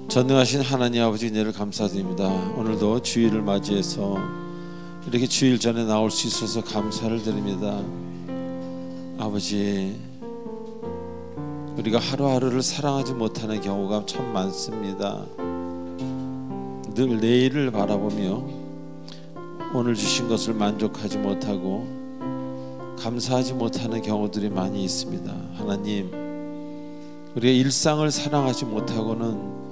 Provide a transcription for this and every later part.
전능하신 하나님 아버지 은혜를 감사드립니다. 오늘도 주일을 맞이해서 이렇게 주일 전에 나올 수 있어서 감사를 드립니다. 아버지, 우리가 하루하루를 사랑하지 못하는 경우가 참 많습니다. 늘 내일을 바라보며 오늘 주신 것을 만족하지 못하고 감사하지 못하는 경우들이 많이 있습니다. 하나님, 우리가 일상을 사랑하지 못하고는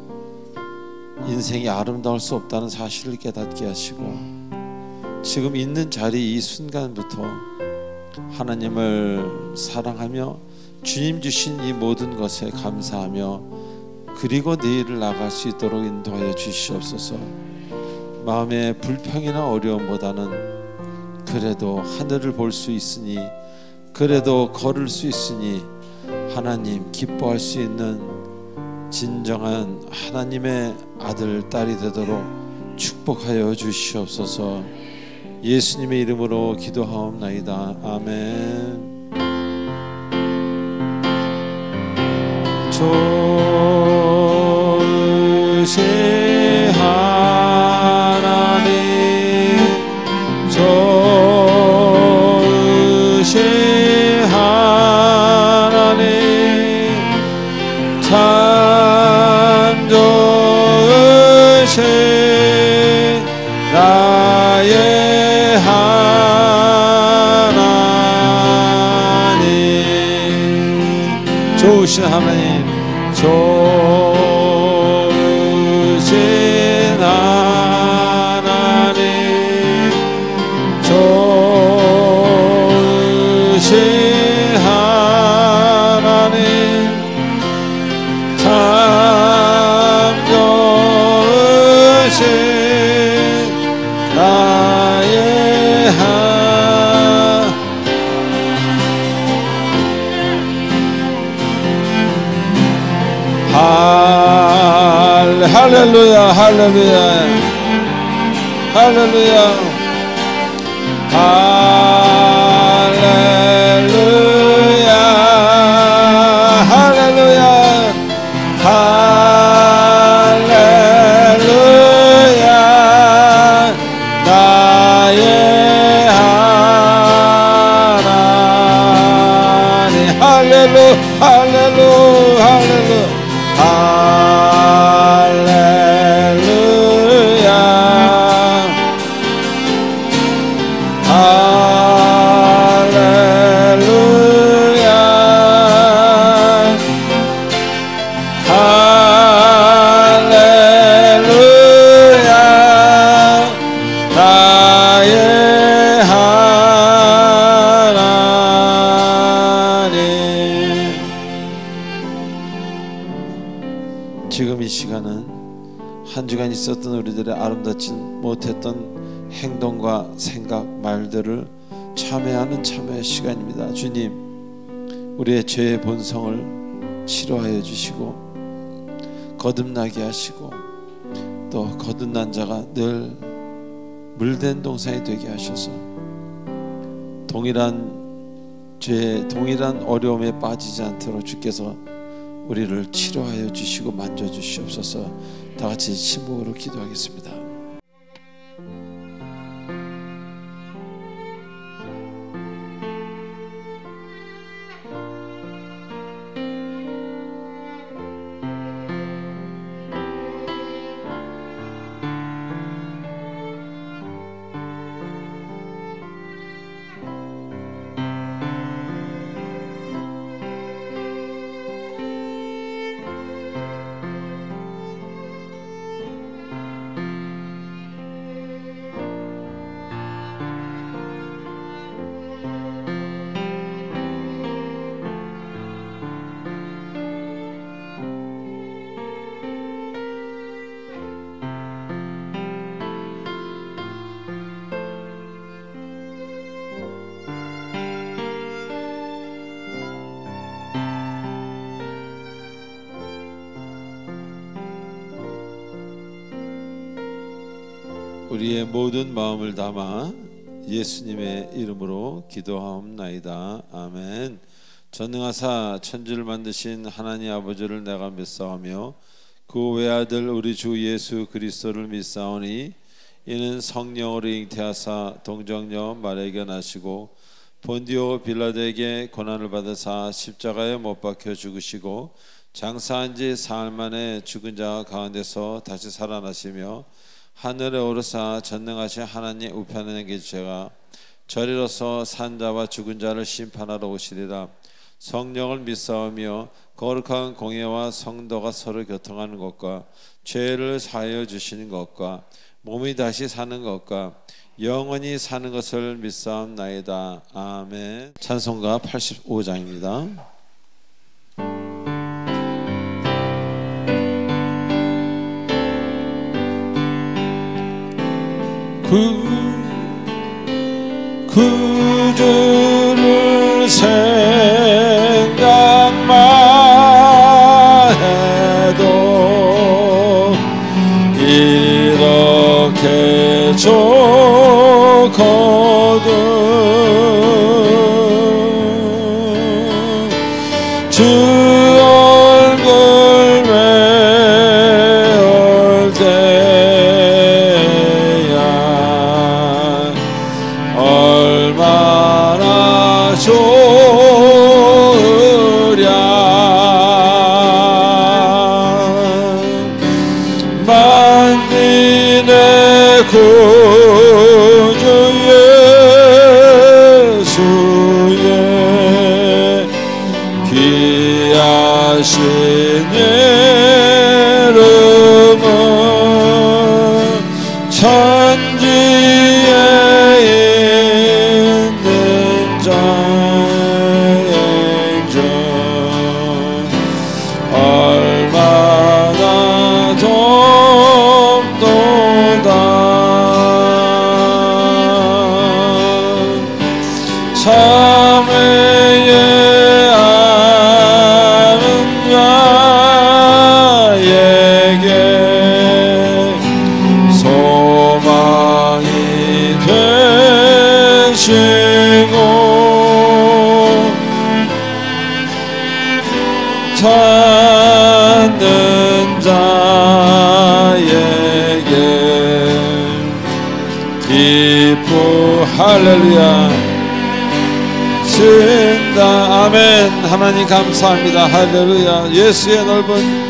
인생이 아름다울 수 없다는 사실을 깨닫게 하시고, 지금 있는 자리 이 순간부터 하나님을 사랑하며 주님 주신 이 모든 것에 감사하며 그리고 내일을 나갈 수 있도록 인도하여 주시옵소서. 마음의 불평이나 어려움보다는 그래도 하늘을 볼 수 있으니, 그래도 걸을 수 있으니 하나님 기뻐할 수 있는 진정한 하나님의 아들, 딸이 되도록 축복하여 주시옵소서. 예수님의 이름으로 기도하옵나이다. 아멘. 좋으신 하나님, 좋으신 하나님, 참 좋으신 나의 하나님, 좋으신 하나님, 좋으신 하나님, 좋으신 하나님, 참 좋으신 나의 할렐루야, 할렐루야, 할렐루야, 할렐루야, 할렐루야, 할렐루야, 나의 하나님, 할렐루, 할렐루, 할렐루, 할렐루야, 할렐루야, 할렐루야, 나의 하나님. 지금 이 시간은 한 주간 있었던 우리들의 아름답지 못했던 행동과 생각, 말들을 참회하는 참회의 시간입니다. 주님, 우리의 죄의 본성을 치료하여 주시고 거듭나게 하시고, 또 거듭난 자가 늘 물된 동산이 되게 하셔서 동일한 죄, 동일한 어려움에 빠지지 않도록 주께서 우리를 치료하여 주시고 만져주시옵소서. 다 같이 침묵으로 기도하겠습니다. 우리의 모든 마음을 담아 예수님의 이름으로 기도하옵나이다. 아멘. 전능하사 천지를 만드신 하나님 아버지를 내가 믿사오며 그 외아들 우리 주 예수 그리스도를 믿사오니 이는 성령으로 잉태하사 동정녀 마리아에게 나시고 본디오 빌라도에게 고난을 받으사 십자가에 못 박혀 죽으시고 장사한 지 사흘 만에 죽은 자 가운데서 다시 살아나시며 하늘에 오르사 전능하신 하나님 우편에 계시다가 저리로서 산 자와 죽은 자를 심판하러 오시리라. 성령을 믿사오며 거룩한 공예와 성도가 서로 교통하는 것과 죄를 사하여 주시는 것과 몸이 다시 사는 것과 영원히 사는 것을 믿사옵나이다. 아멘. 찬송가 85장입니다. 구주를 생각만 해도 이렇게 좋거든. 주 얼굴 배울 때야 얼마나 좋으랴. 만민의 구주 예수의 귀하신 이름은 천지에 있는 자의 전 얼마나 돕도다. 참회에 아는 자에게 소망이 되시고 찾는 자에게 기쁨 할렐루야 신다. 아멘. 하나님 감사합니다. 할렐루야. 예수의 넓은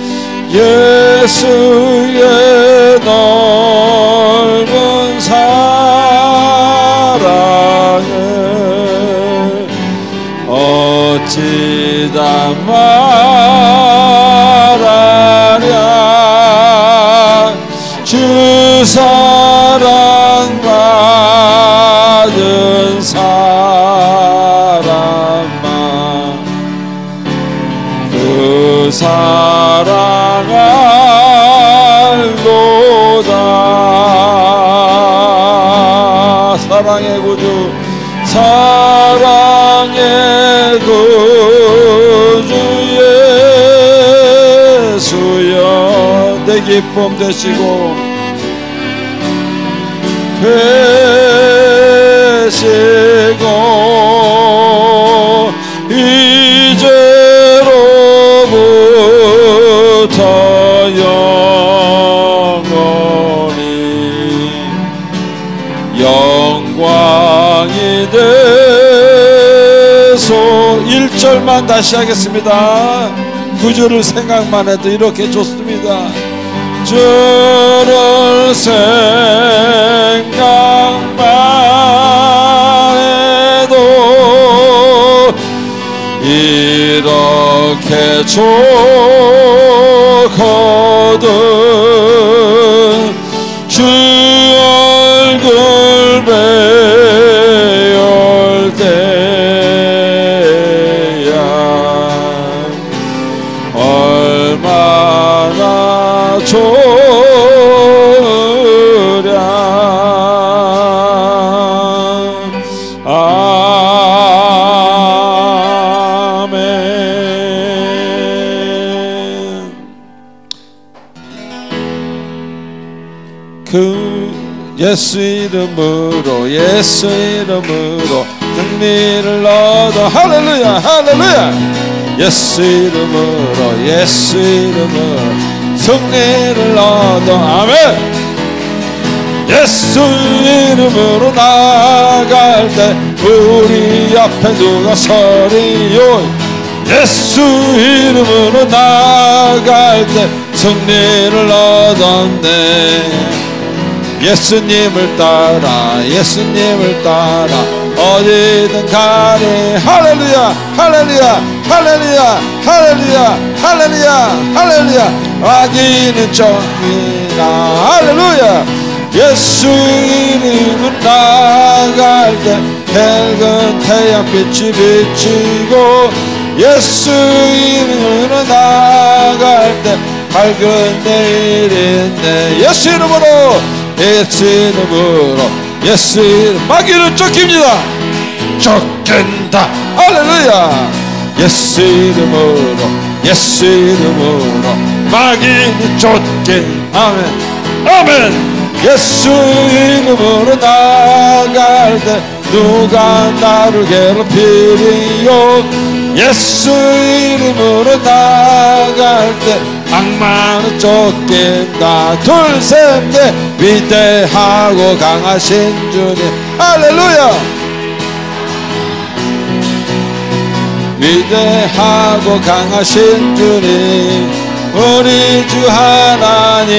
사랑을 어찌다 말하랴. 주 사랑 받은 사람만 그 사랑 알도다. 사랑의 구주 사랑의 구주 예수여 내 기쁨 되시고 되시고 이제로부터 영원히 영광이 되소. 1절만 다시 하겠습니다. 구주를 생각만 해도 이렇게 좋습니다. 주를 생각만 해도 이렇게 좋거든. 주 얼굴 배울 때야 얼마나 좋으랴. 아멘. 그 예수 이름으로 예수 이름으로 승리를 얻어 할렐루야 할렐루야 예수 이름으로 예수 이름으로 승리를 얻어 아멘 예수 이름으로 나아갈 때 우리 앞에 누가 서리요 예수 이름으로 나아갈 때 승리를 얻었네 예수님을 따라 예수님을 따라 어디든 가니 할렐루야 할렐루야 할렐루야 할렐루야 할렐루야 할렐루야 악인은 쫓기나 할렐루야 예수 이름으로 나아갈 때 밝은 태양빛이 비치고 예수 이름으로 나아갈 때 밝은 내일인데 예수 이름으로 예수 이름으로 예수 이름 마귀는 쫓깁니다 쫓긴다 할렐루야 예수 이름으로 예수 이름으로 마귀는 쫓긴 아멘 아멘 예수 이름으로 나아갈 때 누가 나를 괴롭히리요 예수 이름으로 나아갈 때 악마는 쫓긴다 둘 셋 넷 위대하고 강하신 주님 할렐루야 위대하고 강하신 주님 우리 주 하나님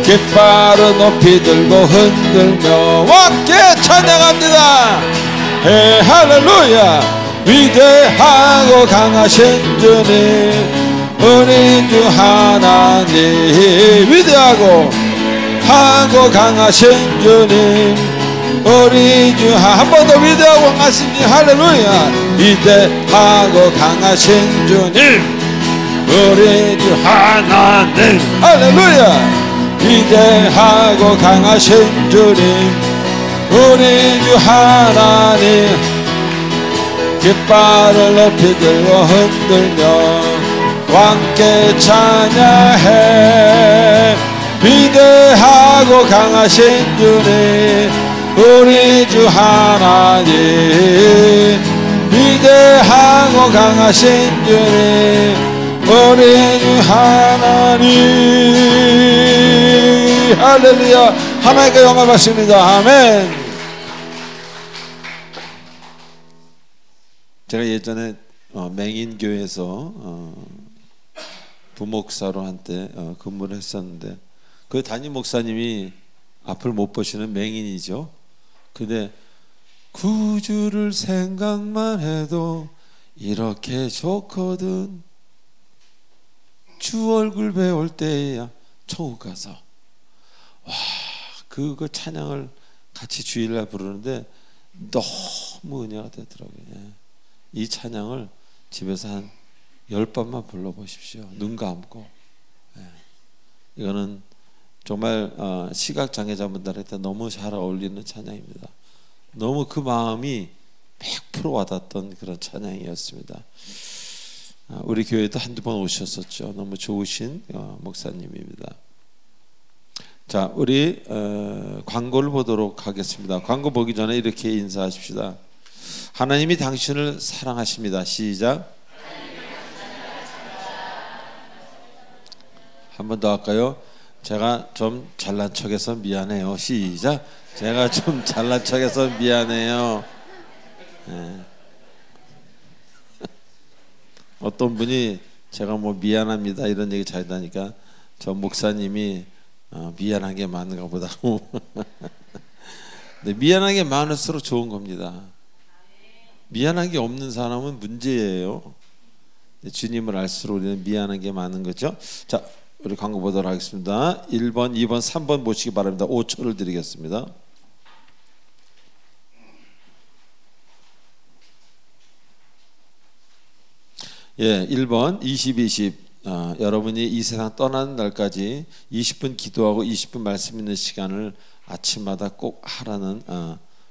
깃발을 높이 들고 흔들며 함께 찬양합니다 할렐루야 위대하고 강하신 주님 우리 주 하나님 위대하고 하고 강하신 주님 우리 주 한 번 더 위대하고 강하신 주님 할렐루야 위대하고 강하신 주님 우리 주 하나님 할렐루야 위대하고 강하신 주님 우리 주 하나님 깃발을 높이 들고 흔들며 함께 찬양해 위대하고 강하신 주님 우리 주 하나님 위대하고 강하신 주님 우리 주 하나님 할렐루야 하나님께 영광 받습니다 아멘 제가 예전에 맹인교회에서 부목사로 한때 근무를 했었는데 그 담임 목사님이 앞을 못 보시는 맹인이죠. 근데 구주를 생각만 해도 이렇게 좋거든 주 얼굴 배울 때야 천국 가서 와 그 찬양을 같이 주일날 부르는데 너무 은혜가 되더라고요. 이 찬양을 집에서 한 10번만 불러보십시오. 눈 감고. 이거는 정말 시각장애자분들한테 너무 잘 어울리는 찬양입니다. 너무 그 마음이 100% 와닿던 그런 찬양이었습니다. 우리 교회도 한두 번 오셨었죠. 너무 좋으신 목사님입니다. 자, 우리 광고를 보도록 하겠습니다. 광고 보기 전에 이렇게 인사하십시다. 하나님이 당신을 사랑하십니다. 시작. 한 번 더 할까요? 제가 좀 잘난 척해서 미안해요. 시작. 제가 좀 잘난 척해서 미안해요. 네. 어떤 분이 제가 뭐 미안합니다 이런 얘기 잘 하니까 저 목사님이 미안한 게 많은가 보다. 근데 미안한 게 많을수록 좋은 겁니다. 미안한 게 없는 사람은 문제예요. 주님을 알수록 우리는 미안한 게 많은 거죠. 자, 우리 광고 보도록 하겠습니다. 1번, 2번, 3번 보시기 바랍니다. 5초를 드리겠습니다. 예, 1번 20 여러분이 이 세상 떠나는 날까지 20분 기도하고 20분 말씀 있는 시간을 아침마다 꼭 하라는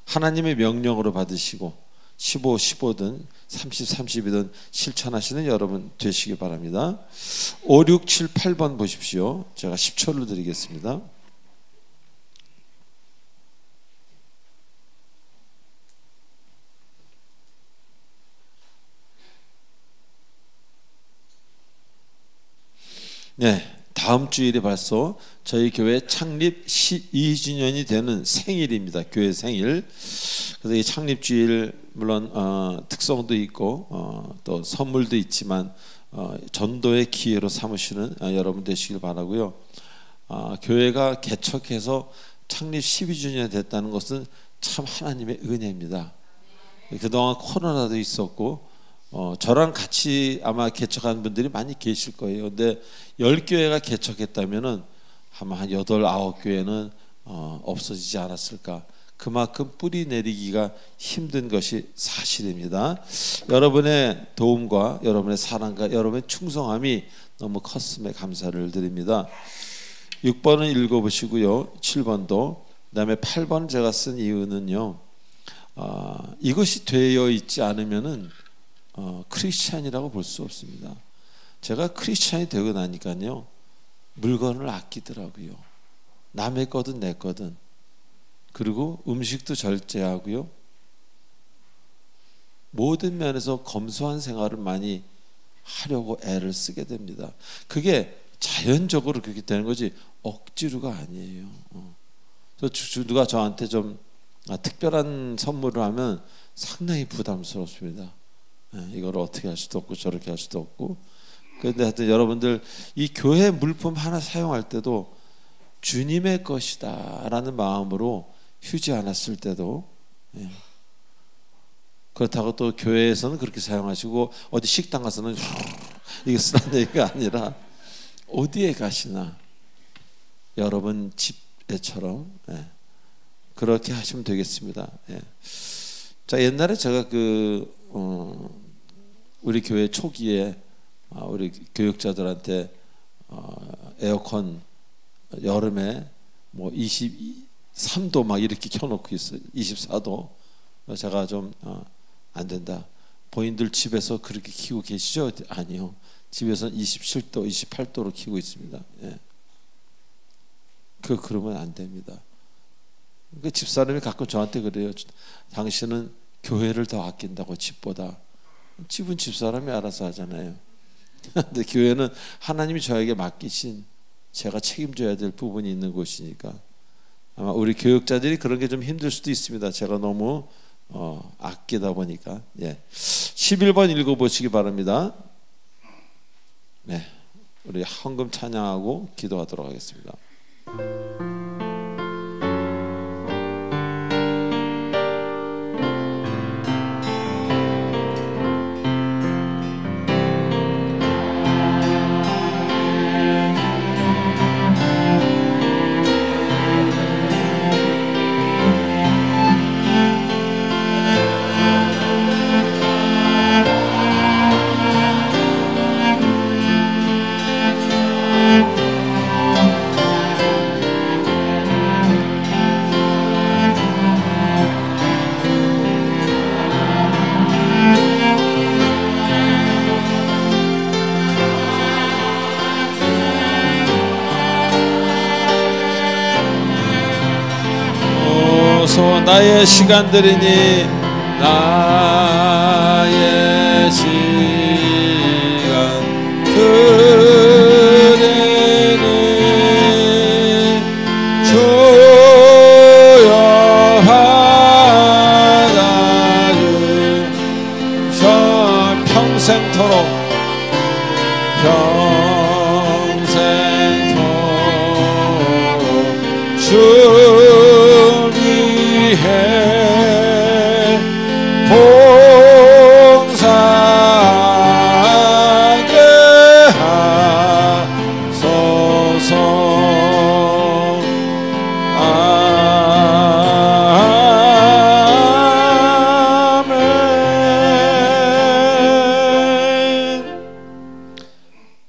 하나님의 명령으로 받으시고 15, 15든 30, 30이든 실천하시는 여러분 되시기 바랍니다. 5, 6, 7, 8번 보십시오. 제가 10초를 드리겠습니다. 네, 다음 주일이 벌써 저희 교회 창립 12주년이 되는 생일입니다. 교회 생일. 그래서 이 창립 주일 물론 특성도 있고 또 선물도 있지만 전도의 기회로 삼으시는 여러분 되시길 바라고요. 교회가 개척해서 창립 12주년이 됐다는 것은 참 하나님의 은혜입니다. 그동안 코로나도 있었고 저랑 같이 아마 개척한 분들이 많이 계실 거예요. 근데 10교회가 개척했다면은 아마 한 8, 9교회는 없어지지 않았을까. 그만큼 뿌리 내리기가 힘든 것이 사실입니다. 여러분의 도움과 여러분의 사랑과 여러분의 충성함이 너무 컸음에 감사를 드립니다. 6번은 읽어보시고요. 7번도 그다음에 8번 제가 쓴 이유는요. 이것이 되어 있지 않으면은 크리스찬이라고 볼 수 없습니다. 제가 크리스찬이 되고 나니까요. 물건을 아끼더라고요. 남의 거든 내 거든. 그리고 음식도 절제하고요. 모든 면에서 검소한 생활을 많이 하려고 애를 쓰게 됩니다. 그게 자연적으로 그렇게 되는 거지 억지로가 아니에요. 그래서 누가 저한테 좀 특별한 선물을 하면 상당히 부담스럽습니다. 이걸 어떻게 할 수도 없고 저렇게 할 수도 없고. 그런데 하여튼 여러분들 이 교회 물품 하나 사용할 때도 주님의 것이다 라는 마음으로 휴지 하나 쓸 때도 그렇다고 또 교회에서는 그렇게 사용하시고 어디 식당 가서는 이게 쓰라는 얘기가 아니라 어디에 가시나 여러분 집에처럼 그렇게 하시면 되겠습니다. 자, 옛날에 제가 우리 교회 초기에 우리 교육자들한테 에어컨 여름에 뭐 23도 막 이렇게 켜놓고 있어요. 24도. 제가 좀 안 된다. 본인들 집에서 그렇게 키우고 계시죠? 아니요. 집에서는 27도, 28도로 키우고 있습니다. 그러면 안 됩니다. 그 집사람이 가끔 저한테 그래요. 당신은 교회를 더 아낀다고 집보다. 집은 집사람이 알아서 하잖아요. 근데 교회는 하나님이 저에게 맡기신 제가 책임져야 될 부분이 있는 곳이니까 아마 우리 교육자들이 그런 게 좀 힘들 수도 있습니다. 제가 너무 아끼다 보니까. 11번 읽어보시기 바랍니다. 네, 우리 헌금 찬양하고 기도하도록 하겠습니다. 나의 시간들이니 나의 시간들이니 주여 받아주셔 평생토록 주 봉사하게 하소서. 아멘.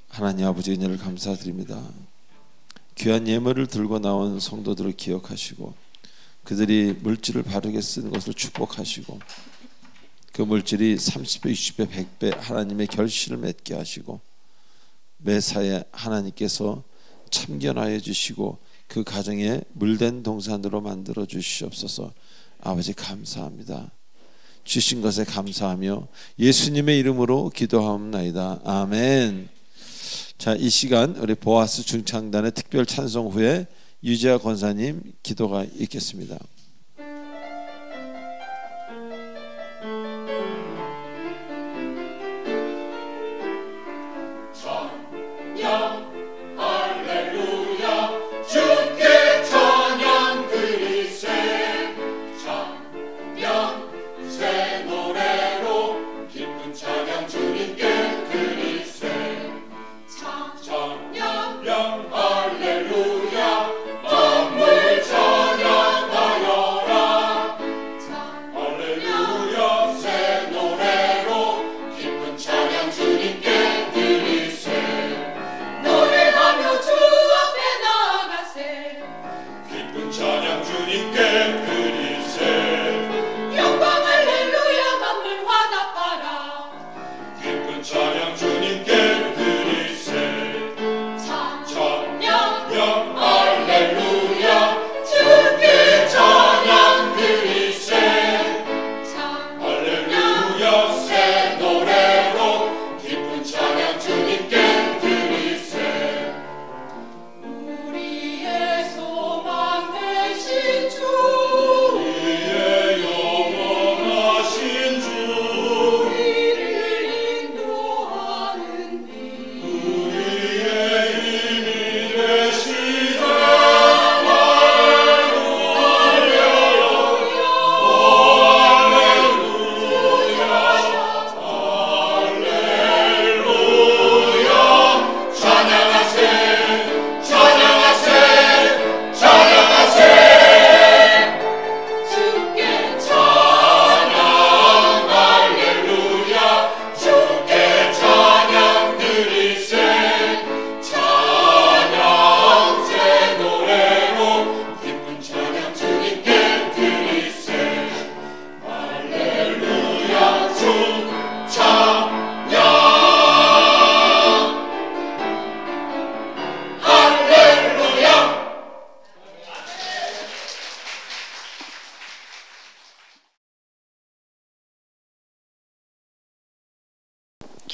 하나님 아버지 은혜를 감사드립니다. 귀한 예물을 들고 나온 성도들을 기억하시고 그들이 물질을 바르게 쓰는 것을 축복하시고 그 물질이 30배, 60배, 100배 하나님의 결실을 맺게 하시고 매사에 하나님께서 참견하여 주시고 그 가정에 물된 동산으로 만들어 주시옵소서. 아버지 감사합니다. 주신 것에 감사하며 예수님의 이름으로 기도하옵나이다. 아멘. 자, 이 시간 우리 보아스 중창단의 특별 찬송 후에 유지아 권사님 기도가 있겠습니다.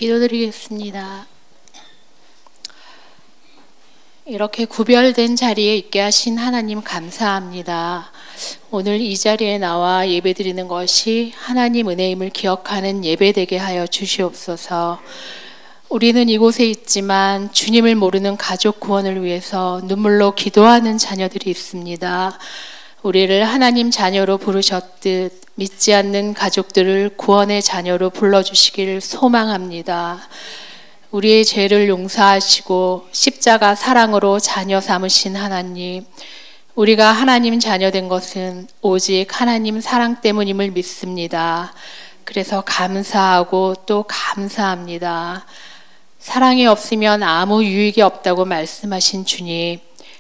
기도드리겠습니다. 이렇게 구별된 자리에 있게 하신 하나님 감사합니다. 오늘 이 자리에 나와 예배드리는 것이 하나님 은혜임을 기억하는 예배되게 하여 주시옵소서. 우리는 이곳에 있지만 주님을 모르는 가족 구원을 위해서 눈물로 기도하는 자녀들이 있습니다. 우리를 하나님 자녀로 부르셨듯 믿지 않는 가족들을 구원의 자녀로 불러주시기를 소망합니다. 우리의 죄를 용서하시고 십자가 사랑으로 자녀 삼으신 하나님, 우리가 하나님 자녀 된 것은 오직 하나님 사랑 때문임을 믿습니다. 그래서 감사하고 또 감사합니다. 사랑이 없으면 아무 유익이 없다고 말씀하신 주님,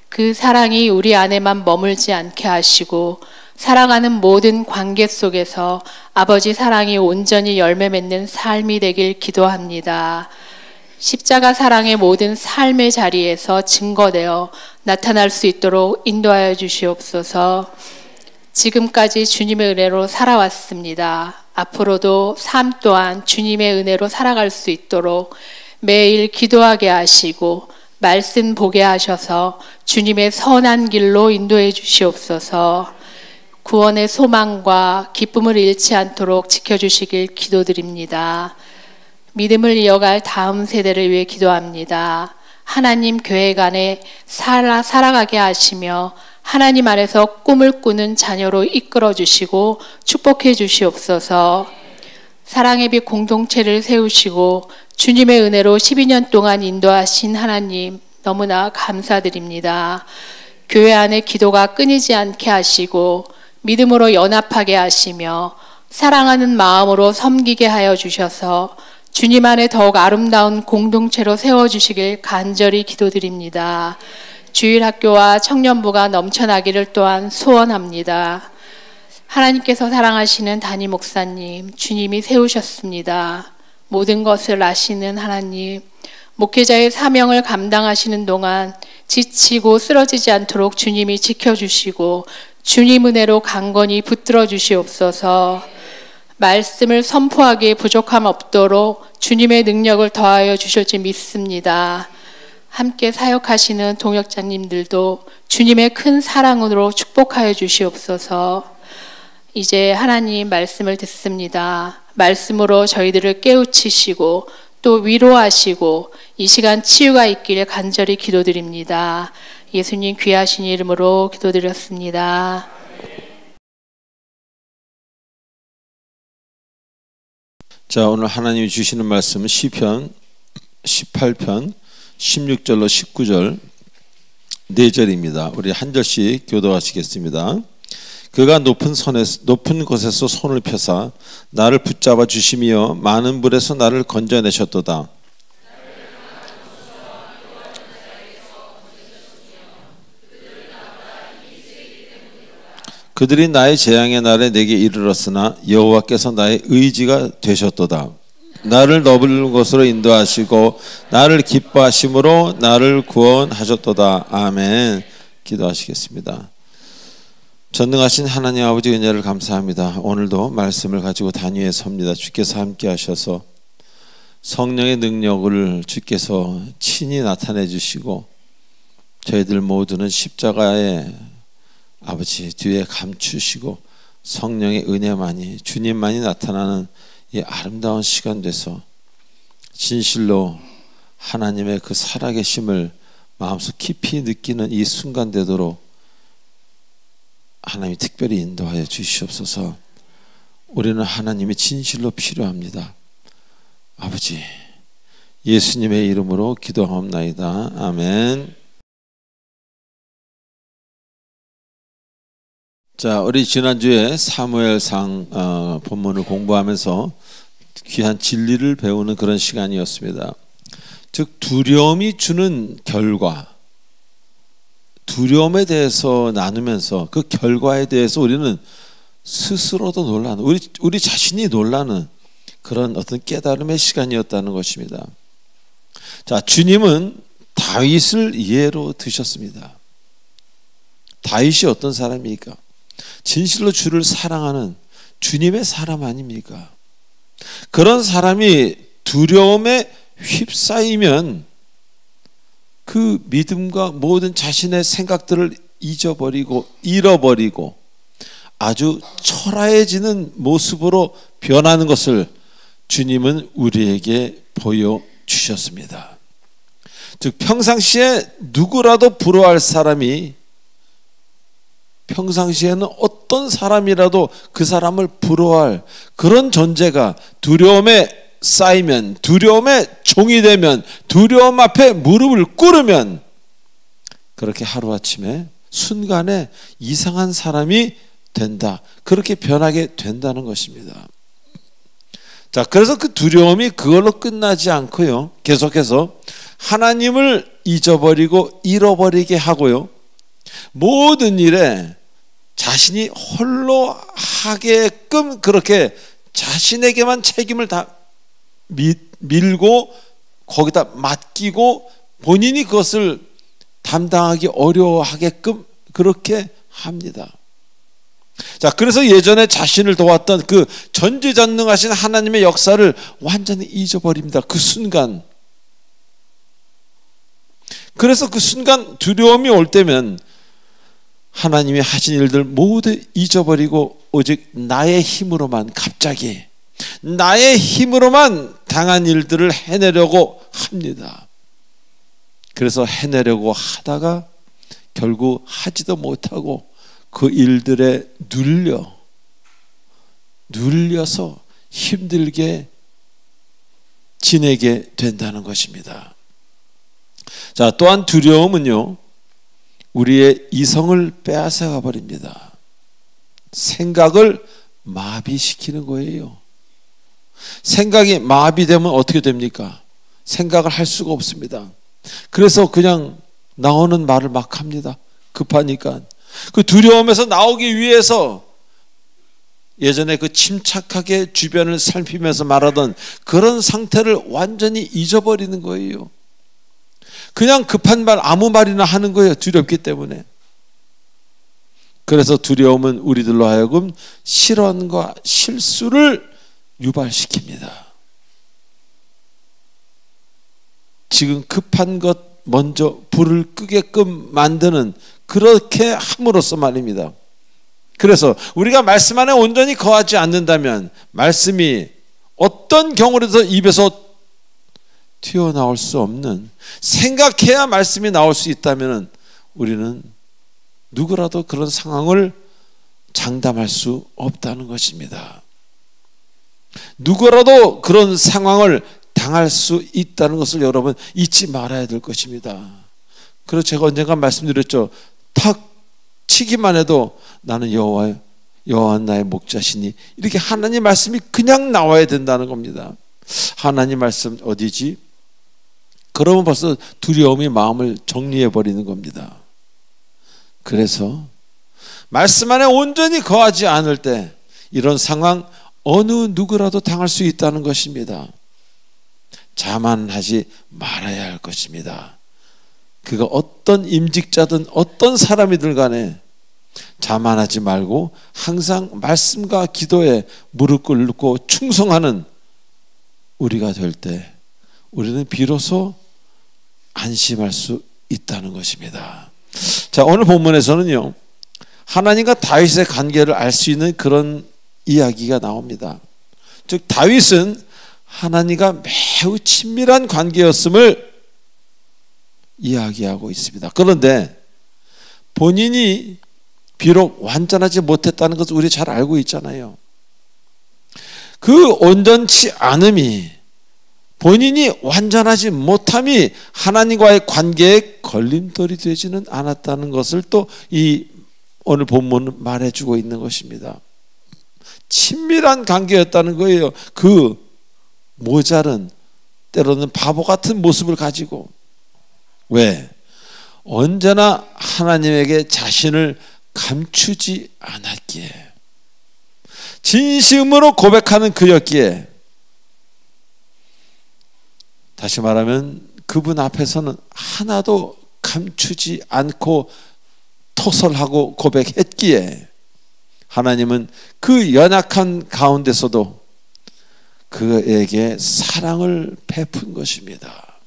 그 사랑이 우리 안에만 머물지 않게 하시고 살아가는 모든 관계 속에서 아버지 사랑이 온전히 열매 맺는 삶이 되길 기도합니다. 십자가 사랑의 모든 삶의 자리에서 증거되어 나타날 수 있도록 인도하여 주시옵소서. 지금까지 주님의 은혜로 살아왔습니다. 앞으로도 삶 또한 주님의 은혜로 살아갈 수 있도록 매일 기도하게 하시고 말씀 보게 하셔서 주님의 선한 길로 인도해 주시옵소서. 구원의 소망과 기쁨을 잃지 않도록 지켜주시길 기도드립니다. 믿음을 이어갈 다음 세대를 위해 기도합니다. 하나님 교회 간에 살아가게 하시며 하나님 안에서 꿈을 꾸는 자녀로 이끌어 주시고 축복해 주시옵소서. 사랑의 빛 공동체를 세우시고 주님의 은혜로 12년 동안 인도하신 하나님 너무나 감사드립니다. 교회 안에 기도가 끊이지 않게 하시고 믿음으로 연합하게 하시며 사랑하는 마음으로 섬기게 하여 주셔서 주님 안에 더욱 아름다운 공동체로 세워주시길 간절히 기도드립니다. 주일학교와 청년부가 넘쳐나기를 또한 소원합니다. 하나님께서 사랑하시는 담임 목사님, 주님이 세우셨습니다. 모든 것을 아시는 하나님, 목회자의 사명을 감당하시는 동안 지치고 쓰러지지 않도록 주님이 지켜주시고 주님 은혜로 강건히 붙들어 주시옵소서. 말씀을 선포하기에 부족함 없도록 주님의 능력을 더하여 주실지 믿습니다. 함께 사역하시는 동역자님들도 주님의 큰 사랑으로 축복하여 주시옵소서. 이제 하나님 말씀을 듣습니다. 말씀으로 저희들을 깨우치시고 또 위로하시고 이 시간 치유가 있기를 간절히 기도드립니다. 예수님 귀하신 이름으로 기도드렸습니다. 자, 오늘 하나님이 주시는 말씀은 시편 18편 16절로 19절 4절입니다. 우리 한 절씩 교도하시겠습니다. 그가 높은 곳에서 손을 펴사 나를 붙잡아 주시며 많은 불에서 나를 건져내셨도다. 그들이 나의 재앙의 날에 내게 이르렀으나 여호와께서 나의 의지가 되셨도다. 나를 넓은 곳으로 인도하시고 나를 기뻐하심으로 나를 구원하셨도다. 아멘. 기도하시겠습니다. 전능하신 하나님 아버지 은혜를 감사합니다. 오늘도 말씀을 가지고 단위에 섭니다. 주께서 함께 하셔서 성령의 능력을 주께서 친히 나타내 주시고 저희들 모두는 십자가의 아버지 뒤에 감추시고 성령의 은혜만이 주님만이 나타나는 이 아름다운 시간 돼서 진실로 하나님의 그 살아계심을 마음속 깊이 느끼는 이 순간 되도록 하나님이 특별히 인도하여 주시옵소서. 우리는 하나님이 진실로 필요합니다. 아버지 예수님의 이름으로 기도하옵나이다. 아멘. 자, 우리 지난주에 사무엘상 본문을 공부하면서 귀한 진리를 배우는 그런 시간이었습니다. 즉 두려움이 주는 결과, 두려움에 대해서 나누면서 그 결과에 대해서 우리는 스스로도 놀라는, 우리 자신이 놀라는 그런 어떤 깨달음의 시간이었다는 것입니다. 자, 주님은 다윗을 예로 드셨습니다. 다윗이 어떤 사람입니까? 진실로 주를 사랑하는 주님의 사람 아닙니까? 그런 사람이 두려움에 휩싸이면 그 믿음과 모든 자신의 생각들을 잃어버리고 아주 초라해지는 모습으로 변하는 것을 주님은 우리에게 보여주셨습니다. 즉 평상시에 누구라도 부러워할 사람이 평상시에는 어떤 사람이라도 그 사람을 부러워할 그런 존재가 두려움에 쌓이면, 두려움의 종이 되면, 두려움 앞에 무릎을 꿇으면 그렇게 하루아침에 순간에 이상한 사람이 된다. 그렇게 변하게 된다는 것입니다. 자, 그래서 그 두려움이 그걸로 끝나지 않고요, 계속해서 하나님을 잊어버리고 잃어버리게 하고요, 모든 일에 자신이 홀로 하게끔 그렇게 자신에게만 책임을 다 밀고 거기다 맡기고 본인이 그것을 담당하기 어려워하게끔 그렇게 합니다. 자, 그래서 예전에 자신을 도왔던 그 전지전능하신 하나님의 역사를 완전히 잊어버립니다. 그 순간. 그래서 그 순간 두려움이 올 때면 하나님이 하신 일들 모두 잊어버리고 오직 나의 힘으로만, 갑자기 나의 힘으로만 당한 일들을 해내려고 합니다. 그래서 해내려고 하다가 결국 하지도 못하고 그 일들에 눌려서 힘들게 지내게 된다는 것입니다. 자, 또한 두려움은요, 우리의 이성을 빼앗아가 버립니다. 생각을 마비시키는 거예요. 생각이 마비되면 어떻게 됩니까? 생각을 할 수가 없습니다. 그래서 그냥 나오는 말을 막 합니다. 급하니까. 그 두려움에서 나오기 위해서 예전에 그 침착하게 주변을 살피면서 말하던 그런 상태를 완전히 잊어버리는 거예요. 그냥 급한 말 아무 말이나 하는 거예요. 두렵기 때문에. 그래서 두려움은 우리들로 하여금 실언과 실수를 유발시킵니다. 지금 급한 것 먼저 불을 끄게끔 만드는, 그렇게 함으로써 말입니다. 그래서 우리가 말씀 안에 온전히 거하지 않는다면 말씀이 어떤 경우라도 입에서 튀어나올 수 없는, 생각해야 말씀이 나올 수 있다면 우리는 누구라도 그런 상황을 장담할 수 없다는 것입니다. 누구라도 그런 상황을 당할 수 있다는 것을 여러분 잊지 말아야 될 것입니다. 그래서 제가 언젠가 말씀드렸죠. 탁 치기만 해도 나는 여호와 나의 목자시니, 이렇게 하나님 말씀이 그냥 나와야 된다는 겁니다. 하나님 말씀 어디지? 그러면 벌써 두려움이 마음을 정리해 버리는 겁니다. 그래서 말씀 안에 온전히 거하지 않을 때 이런 상황 어느 누구라도 당할 수 있다는 것입니다. 자만하지 말아야 할 것입니다. 그가 어떤 임직자든 어떤 사람이든 간에 자만하지 말고 항상 말씀과 기도에 무릎 꿇고 충성하는 우리가 될 때 우리는 비로소 안심할 수 있다는 것입니다. 자, 오늘 본문에서는요, 하나님과 다윗의 관계를 알 수 있는 그런 이야기가 나옵니다. 즉 다윗은 하나님과 매우 친밀한 관계였음을 이야기하고 있습니다. 그런데 본인이 비록 완전하지 못했다는 것을 우리 잘 알고 있잖아요. 그 온전치 않음이, 본인이 완전하지 못함이 하나님과의 관계에 걸림돌이 되지는 않았다는 것을 또 이 오늘 본문은 말해주고 있는 것입니다. 친밀한 관계였다는 거예요. 그 모자른, 때로는 바보 같은 모습을 가지고. 왜? 언제나 하나님에게 자신을 감추지 않았기에, 진심으로 고백하는 그였기에, 다시 말하면 그분 앞에서는 하나도 감추지 않고 토설하고 고백했기에 하나님은 그 연약한 가운데서도 그에게 사랑을 베푼 것입니다.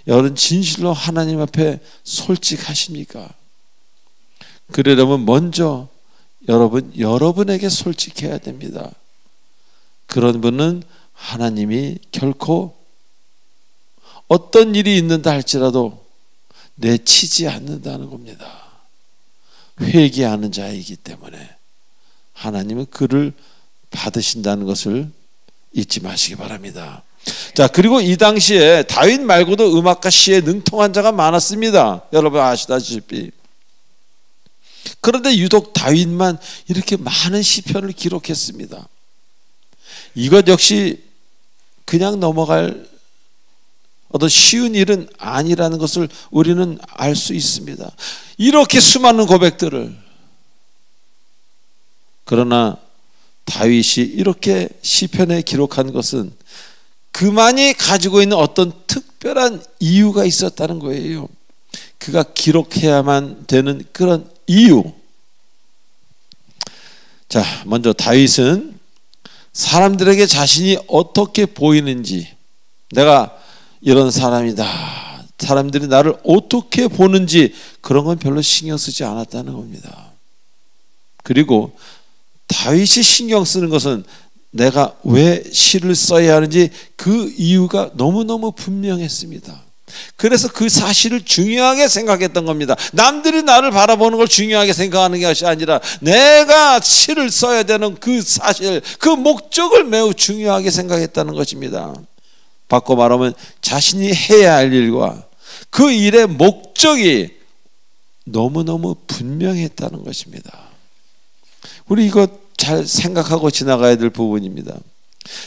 여러분 진실로 하나님 앞에 솔직하십니까? 그러려면 먼저 여러분에게 솔직해야 됩니다. 그런 분은 하나님이 결코 어떤 일이 있는다 할지라도 내치지 않는다는 겁니다. 회개하는 자이기 때문에 하나님은 그를 받으신다는 것을 잊지 마시기 바랍니다. 자, 그리고 이 당시에 다윗 말고도 음악과 시에 능통한 자가 많았습니다. 여러분 아시다시피. 그런데 유독 다윗만 이렇게 많은 시편을 기록했습니다. 이것 역시 그냥 넘어갈 어떤 쉬운 일은 아니라는 것을 우리는 알 수 있습니다. 이렇게 수많은 고백들을, 그러나 다윗이 이렇게 시편에 기록한 것은 그만이 가지고 있는 어떤 특별한 이유가 있었다는 거예요. 그가 기록해야만 되는 그런 이유. 자, 먼저 다윗은 사람들에게 자신이 어떻게 보이는지, 내가 이런 사람이다, 사람들이 나를 어떻게 보는지 그런 건 별로 신경 쓰지 않았다는 겁니다. 그리고 다윗이 신경 쓰는 것은 내가 왜 시를 써야 하는지 그 이유가 너무너무 분명했습니다. 그래서 그 사실을 중요하게 생각했던 겁니다. 남들이 나를 바라보는 걸 중요하게 생각하는 것이 아니라 내가 시를 써야 되는 그 사실, 그 목적을 매우 중요하게 생각했다는 것입니다. 바꿔 말하면 자신이 해야 할 일과 그 일의 목적이 너무너무 분명했다는 것입니다. 우리 이거 잘 생각하고 지나가야 될 부분입니다.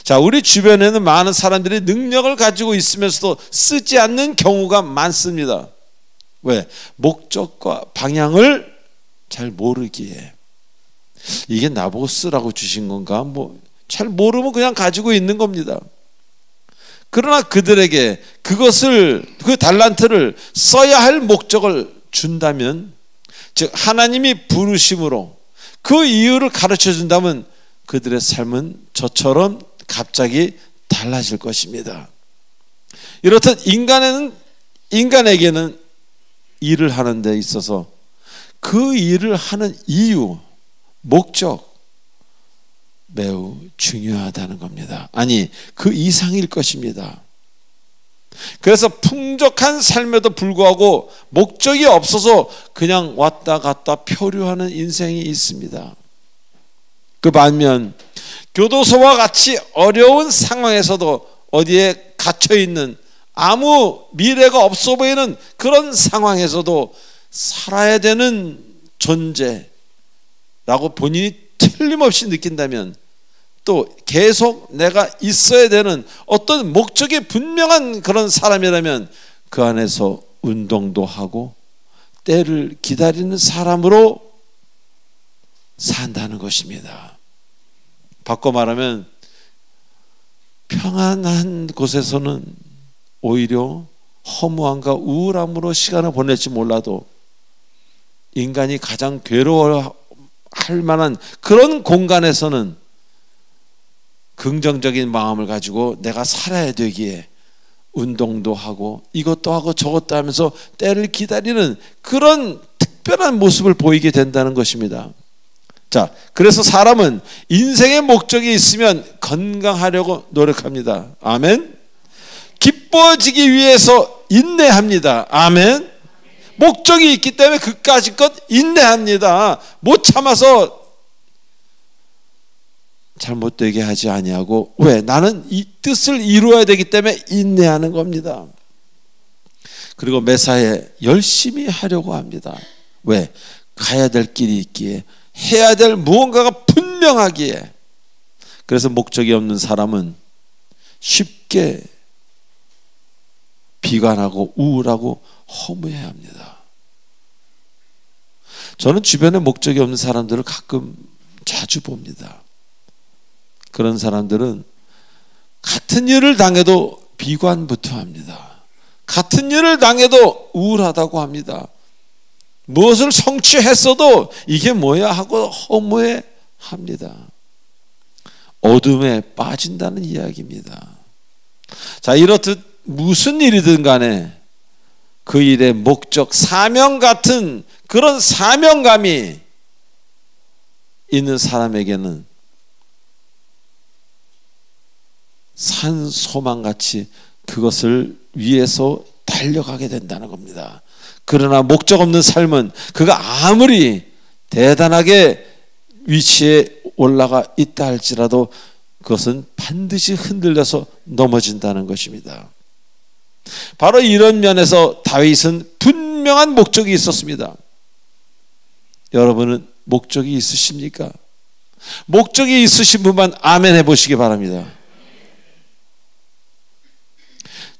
자, 우리 주변에는 많은 사람들이 능력을 가지고 있으면서도 쓰지 않는 경우가 많습니다. 왜? 목적과 방향을 잘 모르기에. 이게 나보고 쓰라고 주신 건가? 잘 모르면 그냥 가지고 있는 겁니다. 그러나 그들에게 그것을, 그 달란트를 써야 할 목적을 준다면, 즉 하나님이 부르심으로 그 이유를 가르쳐 준다면 그들의 삶은 저처럼 갑자기 달라질 것입니다. 이렇듯 인간에게는 일을 하는 데 있어서 그 일을 하는 이유, 목적 매우 중요하다는 겁니다. 아니, 그 이상일 것입니다. 그래서 풍족한 삶에도 불구하고 목적이 없어서 그냥 왔다 갔다 표류하는 인생이 있습니다. 그 반면 교도소와 같이 어려운 상황에서도 어디에 갇혀있는 아무 미래가 없어 보이는 그런 상황에서도 살아야 되는 존재라고 본인이 틀림없이 느낀다면, 또 계속 내가 있어야 되는 어떤 목적이 분명한 그런 사람이라면 그 안에서 운동도 하고 때를 기다리는 사람으로 산다는 것입니다. 바꿔 말하면 평안한 곳에서는 오히려 허무함과 우울함으로 시간을 보낼지 몰라도 인간이 가장 괴로워할 만한 그런 공간에서는 긍정적인 마음을 가지고 내가 살아야 되기에 운동도 하고 이것도 하고 저것도 하면서 때를 기다리는 그런 특별한 모습을 보이게 된다는 것입니다. 자, 그래서 사람은 인생의 목적이 있으면 건강하려고 노력합니다. 아멘. 기뻐지기 위해서 인내합니다. 아멘. 목적이 있기 때문에 그까짓 인내합니다. 못 참아서 잘못되게 하지 아니하고, 왜? 나는 이 뜻을 이루어야 되기 때문에 인내하는 겁니다. 그리고 매사에 열심히 하려고 합니다. 왜? 가야 될 길이 있기에, 해야 될 무언가가 분명하기에. 그래서 목적이 없는 사람은 쉽게 비관하고 우울하고 허무해야 합니다. 저는 주변에 목적이 없는 사람들을 가끔 자주 봅니다. 그런 사람들은 같은 일을 당해도 비관부터 합니다. 같은 일을 당해도 우울하다고 합니다. 무엇을 성취했어도 이게 뭐야 하고 허무해 합니다. 어둠에 빠진다는 이야기입니다. 자, 이렇듯 무슨 일이든 간에 그 일의 목적, 사명 같은 그런 사명감이 있는 사람에게는 산 소망같이 그것을 위해서 달려가게 된다는 겁니다. 그러나 목적 없는 삶은 그가 아무리 대단하게 위치에 올라가 있다 할지라도 그것은 반드시 흔들려서 넘어진다는 것입니다. 바로 이런 면에서 다윗은 분명한 목적이 있었습니다. 여러분은 목적이 있으십니까? 목적이 있으신 분만 아멘 해보시기 바랍니다.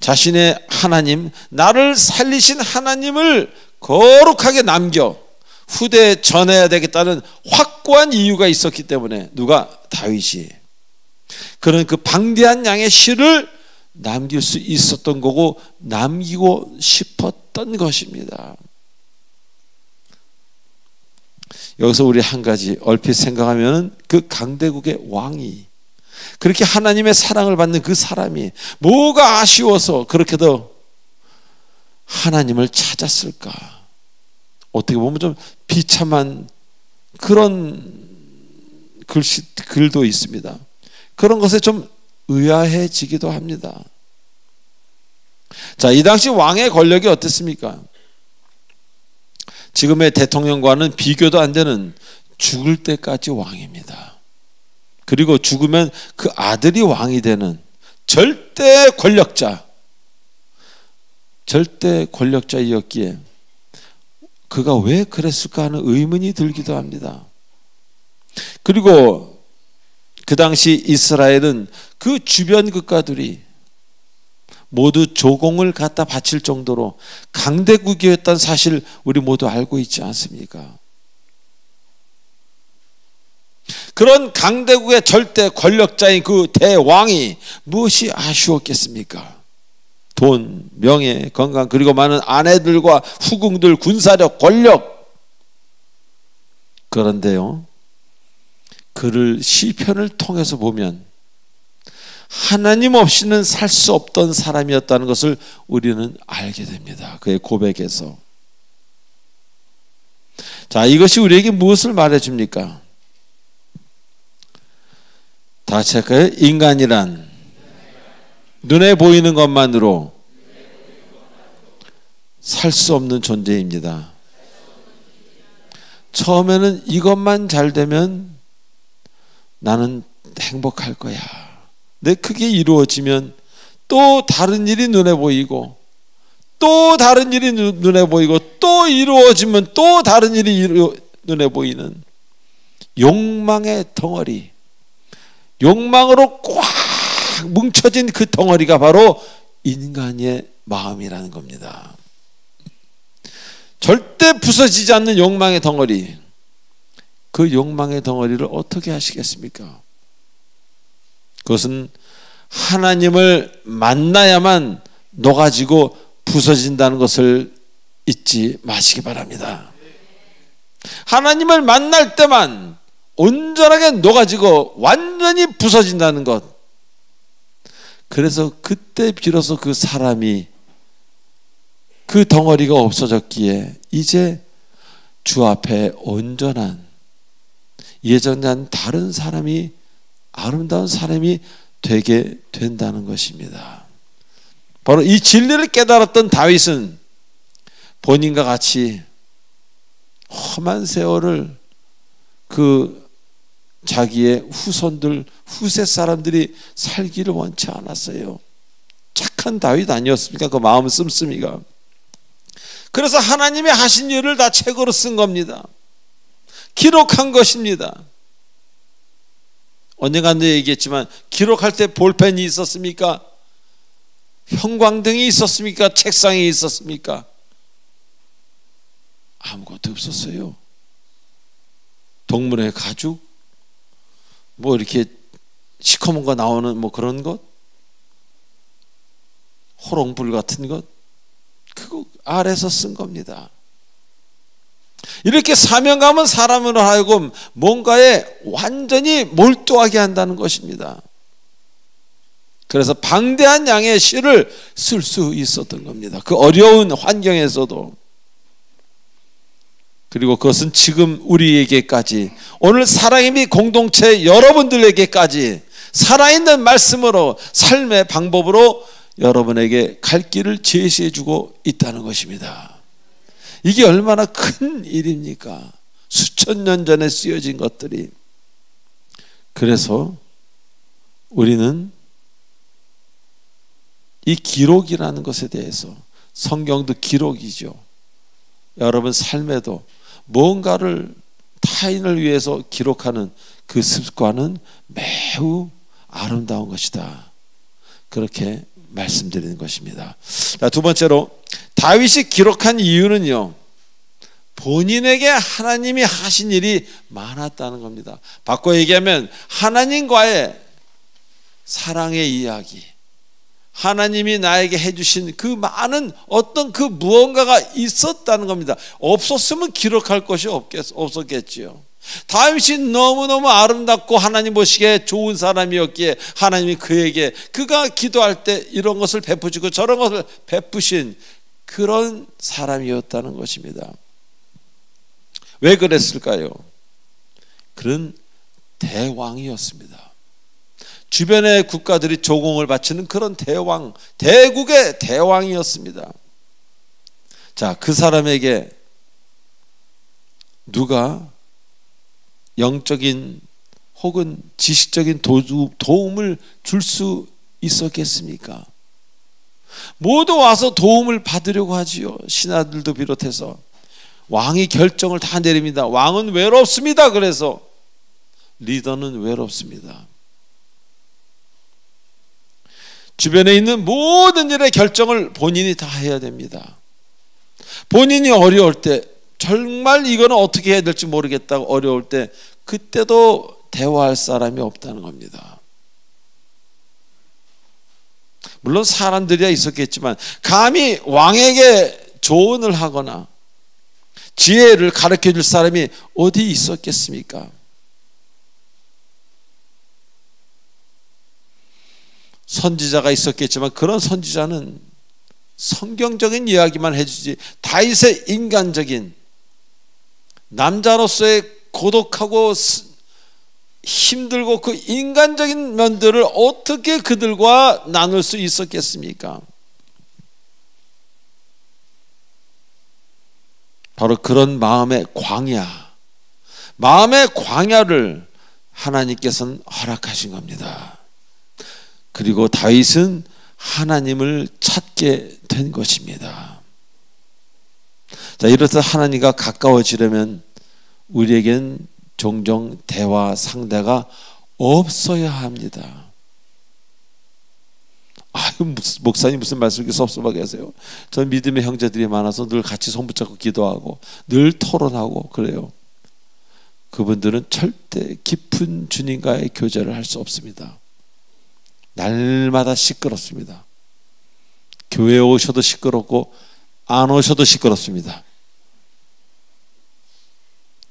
자신의 하나님, 나를 살리신 하나님을 거룩하게 남겨 후대에 전해야 되겠다는 확고한 이유가 있었기 때문에, 누가? 다윗이. 그런 그 방대한 양의 시를 남길 수 있었던 거고 남기고 싶었던 것입니다. 여기서 우리 한 가지 얼핏 생각하면, 그 강대국의 왕이 그렇게 하나님의 사랑을 받는 그 사람이 뭐가 아쉬워서 그렇게도 하나님을 찾았을까? 어떻게 보면 좀 비참한 그런 글도 있습니다. 그런 것에 좀 의아해지기도 합니다. 자, 이 당시 왕의 권력이 어땠습니까? 지금의 대통령과는 비교도 안 되는 죽을 때까지 왕입니다. 그리고 죽으면 그 아들이 왕이 되는 절대 권력자이었기에 그가 왜 그랬을까 하는 의문이 들기도 합니다. 그리고 그 당시 이스라엘은 그 주변 국가들이 모두 조공을 갖다 바칠 정도로 강대국이었다는 사실 우리 모두 알고 있지 않습니까? 그런 강대국의 절대 권력자인 그 대왕이 무엇이 아쉬웠겠습니까? 돈, 명예, 건강, 그리고 많은 아내들과 후궁들, 군사력, 권력. 그런데요, 그를 시편을 통해서 보면 하나님 없이는 살 수 없던 사람이었다는 것을 우리는 알게 됩니다. 그의 고백에서. 자, 이것이 우리에게 무엇을 말해줍니까? 다 같이 할까요? 인간이란 눈에 보이는 것만으로 살 수 없는 존재입니다. 처음에는 이것만 잘 되면 나는 행복할 거야. 내 그게 이루어지면 또 다른 일이 눈에 보이고 또 다른 일이 눈에 보이고 또 이루어지면 또 다른 일이 눈에 보이는 욕망의 덩어리, 욕망으로 꽉 뭉쳐진 그 덩어리가 바로 인간의 마음이라는 겁니다. 절대 부서지지 않는 욕망의 덩어리, 그 욕망의 덩어리를 어떻게 하시겠습니까? 그것은 하나님을 만나야만 녹아지고 부서진다는 것을 잊지 마시기 바랍니다. 하나님을 만날 때만 온전하게 녹아지고 완전히 부서진다는 것. 그래서 그때 비로소 그 사람이, 그 덩어리가 없어졌기에 이제 주 앞에 온전한, 예전과는 다른 사람이, 아름다운 사람이 되게 된다는 것입니다. 바로 이 진리를 깨달았던 다윗은 본인과 같이 험한 세월을 그 자기의 후손들, 후세 사람들이 살기를 원치 않았어요. 착한 다윗 아니었습니까? 그 마음 씀씀이가. 그래서 하나님이 하신 일을 다 책으로 쓴 겁니다. 기록한 것입니다. 언젠가도 얘기했지만 기록할 때 볼펜이 있었습니까? 형광등이 있었습니까? 책상이 있었습니까? 아무것도 없었어요. 동물의 가죽, 뭐 이렇게 시커먼 거 나오는 뭐 그런 것, 호롱불 같은 것, 그거 아래서 쓴 겁니다. 이렇게 사명감은 사람으로 하여금 뭔가에 완전히 몰두하게 한다는 것입니다. 그래서 방대한 양의 시를 쓸 수 있었던 겁니다. 그 어려운 환경에서도. 그리고 그것은 지금 우리에게까지, 오늘 사랑의 공동체 여러분들에게까지 살아있는 말씀으로, 삶의 방법으로 여러분에게 갈 길을 제시해 주고 있다는 것입니다. 이게 얼마나 큰 일입니까? 수천 년 전에 쓰여진 것들이. 그래서 우리는 이 기록이라는 것에 대해서, 성경도 기록이죠. 여러분 삶에도 뭔가를 타인을 위해서 기록하는 그 습관은 매우 아름다운 것이다. 그렇게 말씀드리는 것입니다. 자, 두 번째로 다윗이 기록한 이유는요, 본인에게 하나님이 하신 일이 많았다는 겁니다. 바꿔 얘기하면 하나님과의 사랑의 이야기, 하나님이 나에게 해주신 그 많은 어떤 그 무언가가 있었다는 겁니다. 없었으면 기록할 것이 없었겠지요. 다윗이 너무너무 아름답고 하나님 보시기에 좋은 사람이었기에 하나님이 그에게, 그가 기도할 때 이런 것을 베푸시고 저런 것을 베푸신 그런 사람이었다는 것입니다. 왜 그랬을까요? 그런 대왕이었습니다. 주변의 국가들이 조공을 바치는 그런 대왕, 대국의 대왕이었습니다. 자, 그 사람에게 누가 영적인 혹은 지식적인 도움을 줄 수 있었겠습니까? 모두 와서 도움을 받으려고 하지요. 신하들도 비롯해서. 왕이 결정을 다 내립니다. 왕은 외롭습니다. 그래서 리더는 외롭습니다. 주변에 있는 모든 일의 결정을 본인이 다 해야 됩니다. 본인이 어려울 때, 정말 이거는 어떻게 해야 될지 모르겠다고 어려울 때, 그때도 대화할 사람이 없다는 겁니다. 물론 사람들이야 있었겠지만 감히 왕에게 조언을 하거나 지혜를 가르쳐 줄 사람이 어디 있었겠습니까? 선지자가 있었겠지만 그런 선지자는 성경적인 이야기만 해주지 다윗의 인간적인 남자로서의 고독하고 힘들고 그 인간적인 면들을 어떻게 그들과 나눌 수 있었겠습니까? 바로 그런 마음의 광야를 하나님께서는 허락하신 겁니다. 그리고 다윗은 하나님을 찾게 된 것입니다. 자, 이렇듯 하나님과 가까워지려면 우리에겐 종종 대화 상대가 없어야 합니다. 아유, 목사님 무슨 말씀 이렇게 섭섭하게 하세요? 전 믿음의 형제들이 많아서 늘 같이 손 붙잡고 기도하고 늘 토론하고 그래요. 그분들은 절대 깊은 주님과의 교제를 할 수 없습니다. 날마다 시끄럽습니다. 교회에 오셔도 시끄럽고 안 오셔도 시끄럽습니다.